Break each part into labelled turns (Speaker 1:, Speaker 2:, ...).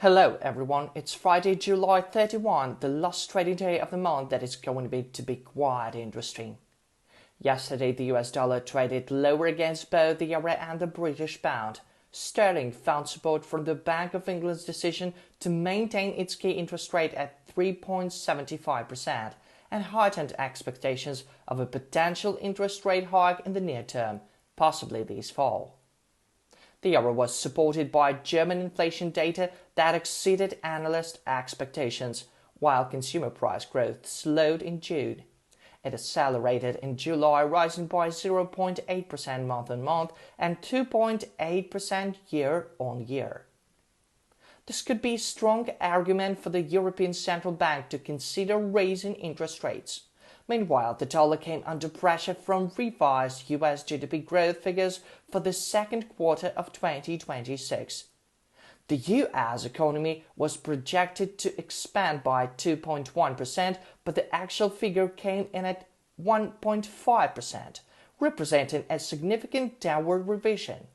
Speaker 1: Hello everyone, it's Friday, July 31, the last trading day of the month that is going to be quite interesting. Yesterday the US dollar traded lower against both the euro and the British pound. Sterling found support from the Bank of England's decision to maintain its key interest rate at 3.75% and heightened expectations of a potential interest rate hike in the near term, possibly this fall. The euro was supported by German inflation data that exceeded analyst expectations, while consumer price growth slowed in June. It accelerated in July, rising by 0.8% month-on-month and 2.8% year-on-year. This could be a strong argument for the European Central Bank to consider raising interest rates. Meanwhile, the dollar came under pressure from revised US GDP growth figures for the second quarter of 2026. The US economy was projected to expand by 2.1%, but the actual figure came in at 1.5%, representing a significant downward revision.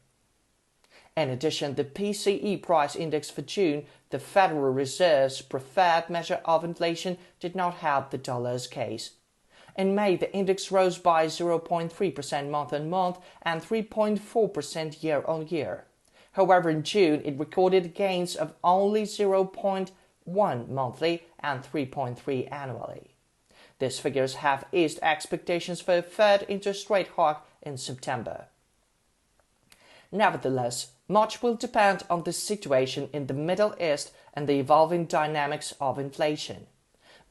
Speaker 1: In addition, the PCE price index for June, the Federal Reserve's preferred measure of inflation, did not help the dollar's case. In May, the index rose by 0.3% month-on-month and 3.4% year-on-year. However, in June, it recorded gains of only 0.1 monthly and 3.3 annually. These figures have eased expectations for a third interest rate hike in September. Nevertheless, much will depend on the situation in the Middle East and the evolving dynamics of inflation.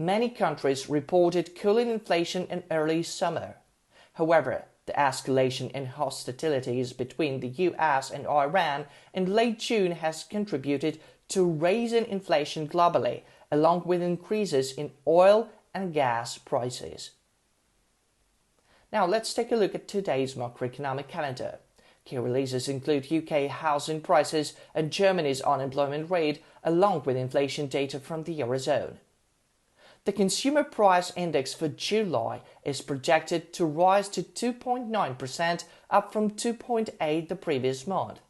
Speaker 1: Many countries reported cooling inflation in early summer. However, the escalation in hostilities between the US and Iran in late June has contributed to raising inflation globally, along with increases in oil and gas prices. Now let's take a look at today's macroeconomic calendar. Key releases include UK housing prices and Germany's unemployment rate, along with inflation data from the Eurozone. The Consumer Price Index for July is projected to rise to 2.9%, up from 2.8% the previous month,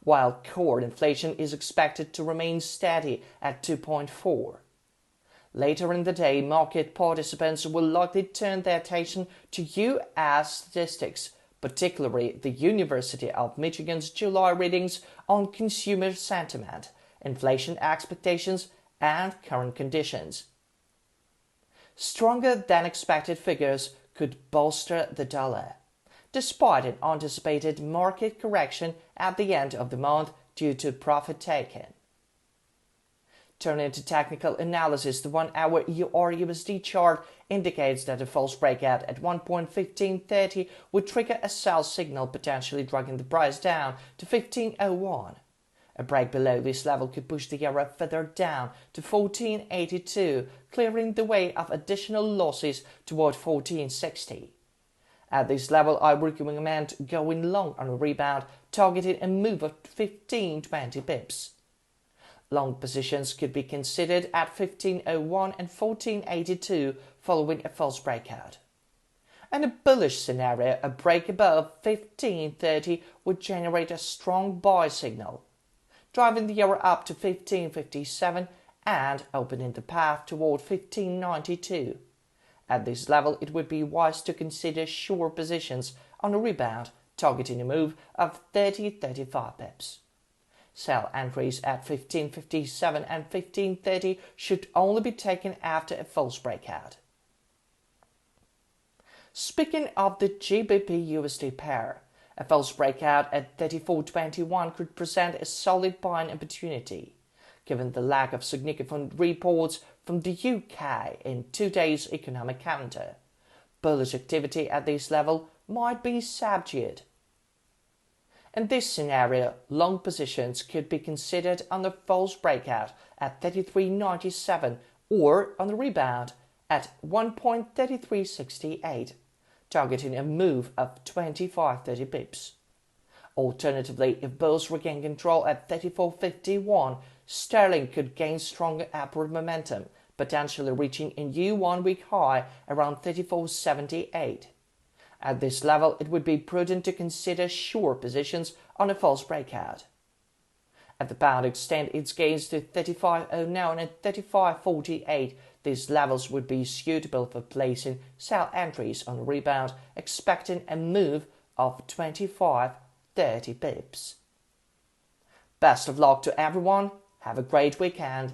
Speaker 1: while core inflation is expected to remain steady at 2.4%. Later in the day, market participants will likely turn their attention to US statistics, particularly the University of Michigan's July readings on consumer sentiment, inflation expectations, and current conditions. Stronger than expected figures could bolster the dollar, despite an anticipated market correction at the end of the month due to profit taking. Turning to technical analysis, the 1-hour EUR USD chart indicates that a false breakout at 1.1530 would trigger a sell signal, potentially dragging the price down to 1501. A break below this level could push the euro further down to 1482, clearing the way of additional losses toward 1460. At this level, I recommend going long on a rebound, targeting a move of 15-20 pips. Long positions could be considered at 1501 and 1482 following a false breakout. In a bullish scenario, a break above 1530 would generate a strong buy signal, driving the euro up to 1557 and opening the path toward 1592. At this level, it would be wise to consider short positions on a rebound, targeting a move of 30-35 pips. Sell entries at 1557 and 1530 should only be taken after a false breakout. Speaking of the GBP USD pair, a false breakout at 34.21 could present a solid buying opportunity, given the lack of significant reports from the UK in today's economic calendar. Bullish activity at this level might be subdued. In this scenario, long positions could be considered on the false breakout at 33.97 or on the rebound at 1.3368. Targeting a move of 25-30 pips. Alternatively, if bulls regain control at 34.51, sterling could gain stronger upward momentum, potentially reaching a new one-week high around 34.78. At this level, it would be prudent to consider short positions on a false breakout. As the pound extends its gains to 35.09 and 35.48, these levels would be suitable for placing sell entries on a rebound, expecting a move of 25-30 pips. Best of luck to everyone. Have a great weekend.